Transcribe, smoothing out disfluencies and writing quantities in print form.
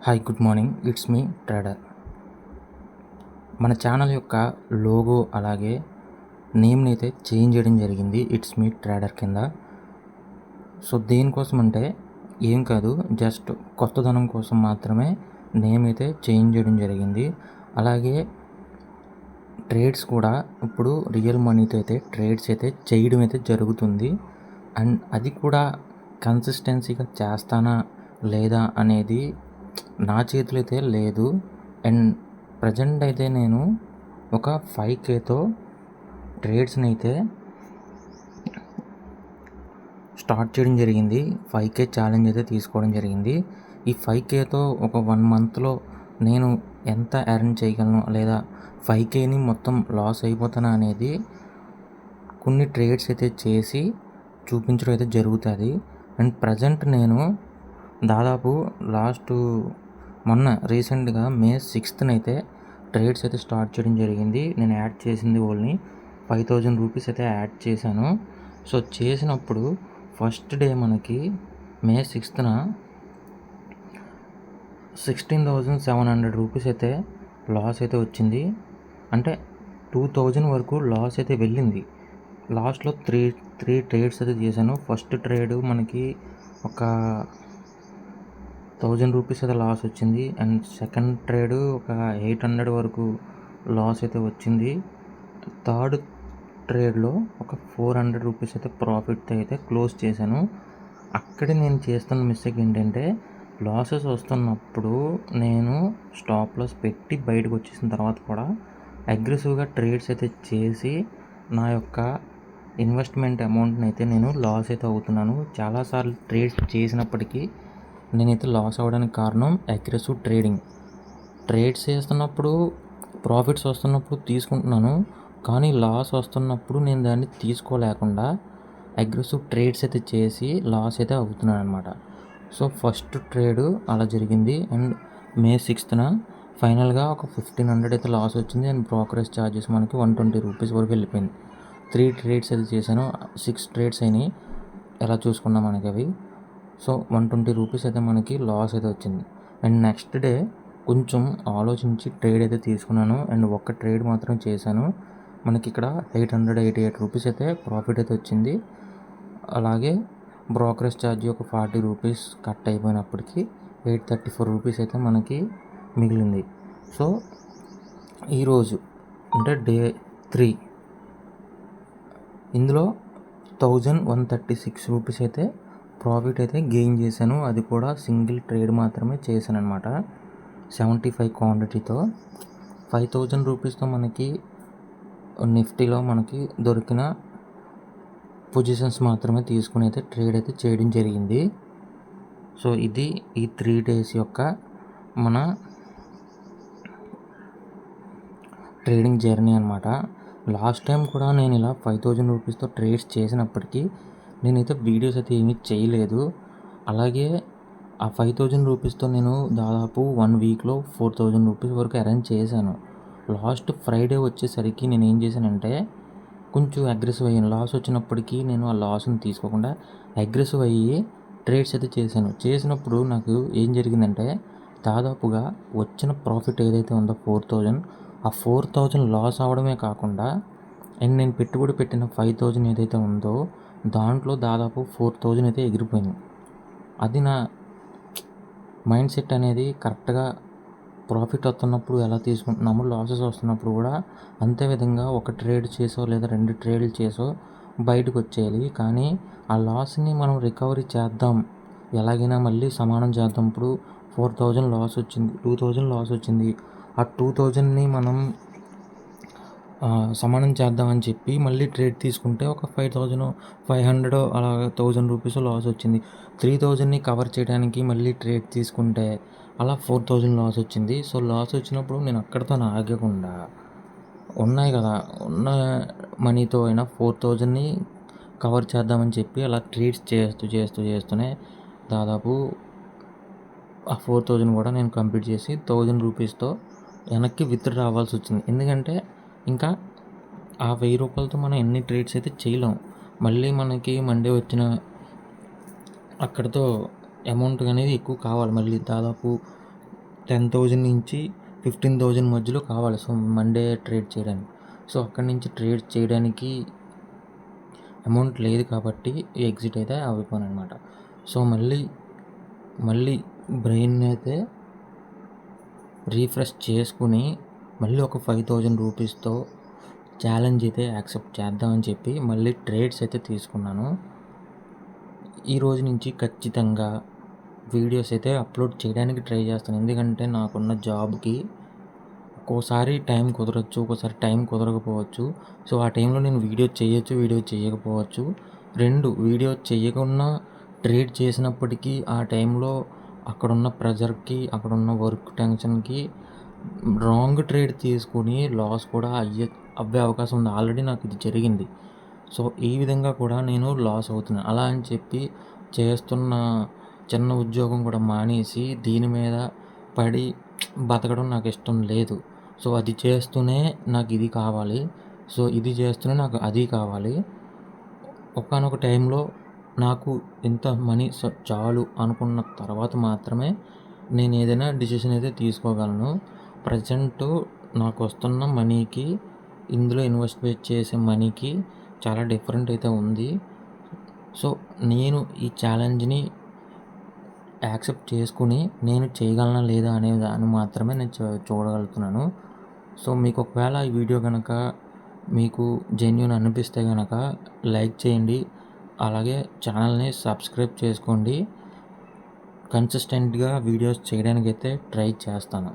Hi good morning. It's me trader. మన channel యొక్క logo అలాగే నేమ్ని అయితే చేంజ్ చేయడం జరిగింది ఇట్స్ మీ ట్రేడర్ కింద. సో దేనికోసం అంటే ఏం కాదు, జస్ట్ కొత్తదనం కోసం మాత్రమే నేమ్ అయితే చేంజ్ చేయడం జరిగింది. అలాగే ట్రేడ్స్ కూడా ఇప్పుడు రియల్ మనీతో అయితే ట్రేడ్స్ అయితే చేయడం అయితే జరుగుతుంది. అండ్ అది కూడా కన్సిస్టెన్సీగా చేస్తానా లేదా అనేది నా చేతిలో అయితే లేదు. అండ్ ప్రజెంట్ అయితే నేను ఒక 5Kతో ట్రేడ్స్ని అయితే స్టార్ట్ చేయడం జరిగింది. 5K ఛాలెంజ్ అయితే తీసుకోవడం జరిగింది. ఈ 5Kతో ఒక 1 మంత్లో నేను ఎంత ఎర్న్ చేయగలను లేదా 5Kని మొత్తం లాస్ అయిపోతానా అనేది కొన్ని ట్రేడ్స్ అయితే చేసి చూపించడం అయితే జరుగుతుంది. అండ్ ప్రజెంట్ నేను దాదాపు మొన్న రీసెంట్గా May 6th అయితే ట్రేడ్స్ అయితే స్టార్ట్ చేయడం జరిగింది. నేను యాడ్ చేసింది ఓన్లీ 5,000 రూపీస్ అయితే యాడ్ చేశాను. సో చేసినప్పుడు ఫస్ట్ డే మనకి May 6th 16,700 రూపీస్ అయితే లాస్ అయితే వచ్చింది. అంటే 2,000 వరకు లాస్ అయితే వెళ్ళింది. లాస్ట్లో త్రీ ట్రేడ్స్ అయితే చేశాను. ఫస్ట్ ట్రేడ్ మనకి ఒక 1,000 రూపీస్ అయితే లాస్ వచ్చింది. అండ్ సెకండ్ ట్రేడ్ ఒక 800 వరకు లాస్ అయితే వచ్చింది. థర్డ్ ట్రేడ్లో ఒక 400 రూపీస్ అయితే ప్రాఫిట్ అయితే క్లోజ్ చేశాను. అక్కడే నేను చేస్తున్న మిస్టేక్ ఏంటంటే లాసెస్ వస్తున్నప్పుడు నేను స్టాప్ లాస్ పెట్టి బయటకు వచ్చేసిన తర్వాత కూడా అగ్రెసివ్గా ట్రేడ్స్ అయితే చేసి నా యొక్క ఇన్వెస్ట్మెంట్ అమౌంట్ని అయితే నేను లాస్ అయితే అవుతున్నాను. చాలాసార్లు ట్రేడ్స్ చేసినప్పటికీ నేనైతే లాస్ అవ్వడానికి కారణం అగ్రెసివ్ ట్రేడ్స్ చేస్తున్నప్పుడు ప్రాఫిట్స్ వస్తున్నప్పుడు తీసుకుంటున్నాను, కానీ లాస్ వస్తున్నప్పుడు నేను దాన్ని తీసుకోలేకుండా అగ్రెసివ్ ట్రేడ్స్ అయితే చేసి లాస్ అయితే అవుతున్నాను అనమాట. సో ఫస్ట్ ట్రేడ్ అలా జరిగింది. అండ్ May 6th ఫైనల్గా ఒక 1,500 అయితే లాస్ వచ్చింది. అండ్ బ్రోకరేజ్ ఛార్జెస్ మనకి 120 రూపీస్ వరకు వెళ్ళిపోయింది. 3 ట్రేడ్స్ అయితే చేశాను, 6 ట్రేడ్స్ అయినాయి. ఎలా చూసుకున్నా మనకి అవి. సో 120 రూపీస్ అయితే మనకి లాస్ అయితే వచ్చింది. అండ్ నెక్స్ట్ డే కొంచెం ఆలోచించి ట్రేడ్ అయితే తీసుకున్నాను. అండ్ ఒక్క ట్రేడ్ మాత్రం చేశాను. మనకి ఇక్కడ 888 రూపీస్ అయితే ప్రాఫిట్ అయితే వచ్చింది. అలాగే బ్రోకరేజ్ ఛార్జ్ ఒక 40 రూపీస్ కట్ అయిపోయినప్పటికీ 834 రూపీస్ అయితే మనకి మిగిలింది. సో ఈరోజు అంటే డే 3 ఇందులో 1,136 రూపీస్ అయితే ప్రాఫిట్ అయితే గెయిన్ చేశాను. అది కూడా సింగిల్ ట్రేడ్ మాత్రమే చేశాను అనమాట. 75 క్వాంటిటీతో 5,000 రూపీస్తో మనకి నిఫ్టీలో మనకి దొరికిన పొజిషన్స్ మాత్రమే తీసుకుని అయితే ట్రేడ్ అయితే చేయడం జరిగింది. సో ఇది ఈ 3 days యొక్క మన ట్రేడింగ్ జర్నీ అనమాట. లాస్ట్ టైం కూడా నేను ఇలా 5,000 రూపీస్తో ట్రేడ్స్ చేసినప్పటికీ నేనైతే వీడియోస్ అయితే ఏమీ చేయలేదు. అలాగే ఆ 5,000 రూపీస్తో నేను దాదాపు 1 వీక్లో 4,000 రూపీస్ వరకు అరేంజ్ చేశాను. లాస్ట్ ఫ్రైడే వచ్చేసరికి నేను ఏం చేశానంటే కొంచెం అగ్రెసివ్ అయ్యాను. లాస్ వచ్చినప్పటికీ నేను ఆ లాస్ని తీసుకోకుండా అగ్రెసివ్ అయ్యి ట్రేడ్స్ అయితే చేసినప్పుడు నాకు ఏం జరిగిందంటే దాదాపుగా వచ్చిన ప్రాఫిట్ ఏదైతే ఉందో 4,000, ఆ 4,000 లాస్ అవడమే కాకుండా అండ్ నేను పెట్టుబడి పెట్టిన 5,000 ఏదైతే ఉందో దాంట్లో దాదాపు 4,000 అయితే ఎగిరిపోయింది. అది నా మైండ్ సెట్ అనేది కరెక్ట్గా ప్రాఫిట్ వస్తున్నప్పుడు ఎలా తీసుకుంటున్నామో లాసెస్ వస్తున్నప్పుడు కూడా అంతే విధంగా ఒక ట్రేడ్ చేసో లేదా 2 ట్రేడ్లు చేసో బయటకు వచ్చేయాలి. కానీ ఆ లాస్ని మనం రికవరీ చేద్దాం, ఎలాగైనా మళ్ళీ సమానం చేద్దాం. ఇప్పుడు 4,000 లాస్ వచ్చింది, 2,000 లాస్ వచ్చింది. ఆ 2,000ని మనం సమానం చేద్దామని చెప్పి మళ్ళీ ట్రేడ్ తీసుకుంటే ఒక 5,500 అలా 1,000 రూపీస్ లాస్ వచ్చింది. 3,000ని కవర్ చేయడానికి మళ్ళీ ట్రేడ్ తీసుకుంటే అలా 4,000 లాస్ వచ్చింది. సో లాస్ వచ్చినప్పుడు నేను అక్కడితో ఆగకుండా ఉన్నాయి కదా, ఉన్న మనీతో అయినా 4,000ని కవర్ చేద్దామని చెప్పి అలా ట్రేడ్స్ చేస్తూనే దాదాపు ఆ 4,000 కూడా నేను కంప్లీట్ చేసి 1,000 రూపీస్తో వెనక్కి విత్డ్రా అవ్వాల్సి వచ్చింది. ఎందుకంటే ఇంకా ఆ 1,000 రూపాయలతో మనం ఎన్ని ట్రేడ్స్ అయితే చేయలేం. మళ్ళీ మనకి మండే వచ్చిన అక్కడితో అమౌంట్ అనేది ఎక్కువ కావాలి. మళ్ళీ దాదాపు 10,000 నుంచి 15,000 మధ్యలో కావాలి. సో మండే ట్రేడ్ చేయడానికి. సో అక్కడి నుంచి ట్రేడ్ చేయడానికి అమౌంట్ లేదు కాబట్టి ఎగ్జిట్ అయితే అయిపోయాను అనమాట. సో మళ్ళీ బ్రెయిన్ అయితే రీఫ్రెష్ చేసుకుని మళ్ళీ ఒక 5,000 రూపీస్తో ఛాలెంజ్ అయితే యాక్సెప్ట్ చేద్దామని చెప్పి మళ్ళీ ట్రేడ్స్ అయితే తీసుకున్నాను. ఈ రోజు నుంచి ఖచ్చితంగా వీడియోస్ అయితే అప్లోడ్ చేయడానికి ట్రై చేస్తాను. ఎందుకంటే నాకున్న జాబ్కి ఒక్కోసారి టైం కుదరచ్చు, ఒక్కోసారి టైం కుదరకపోవచ్చు. సో ఆ టైంలో నేను వీడియో చేయొచ్చు, వీడియో చేయకపోవచ్చు. వీడియో చేయకుండా ట్రేడ్ చేసినప్పటికీ ఆ టైంలో అక్కడున్న ప్రెజర్కి, అక్కడున్న వర్క్ టెన్షన్కి రాంగ్ ట్రేడ్ తీసుకుని లాస్ కూడా అవ్వే అవకాశం ఉంది. ఆల్రెడీ నాకు ఇది జరిగింది. సో ఈ విధంగా కూడా నేను లాస్ అవుతున్నాను. అలా అని చెప్పి చేస్తున్న చిన్న ఉద్యోగం కూడా మానేసి దీని మీద పడి బతకడం నాకు ఇష్టం లేదు. సో అది చేస్తూనే నాకు ఇది కావాలి, సో ఇది చేస్తూనే నాకు అది కావాలి. ఒకానొక టైంలో నాకు ఇంత మనీ చాలు అనుకున్న తర్వాత మాత్రమే నేను ఏదైనా డిసిషన్ అయితే తీసుకోగలను. ప్రజెంట్ నాకు వస్తున్న మనీకి, ఇందులో ఇన్వెస్ట్ చేసే మనీకి చాలా డిఫరెంట్ అయితే ఉంది. సో నేను ఈ ఛాలెంజ్ని యాక్సెప్ట్ చేసుకుని నేను చేయగలనా లేదా అనే దాన్ని మాత్రమే నేను చూడగలుగుతున్నాను. సో మీకు ఒకవేళ ఈ వీడియో కనుక మీకు జెన్యూన్ అనిపిస్తే కనుక లైక్ చేయండి, అలాగే ఛానల్ని సబ్స్క్రైబ్ చేసుకోండి. కన్సిస్టెంట్గా వీడియోస్ చేయడానికైతే ట్రై చేస్తాను.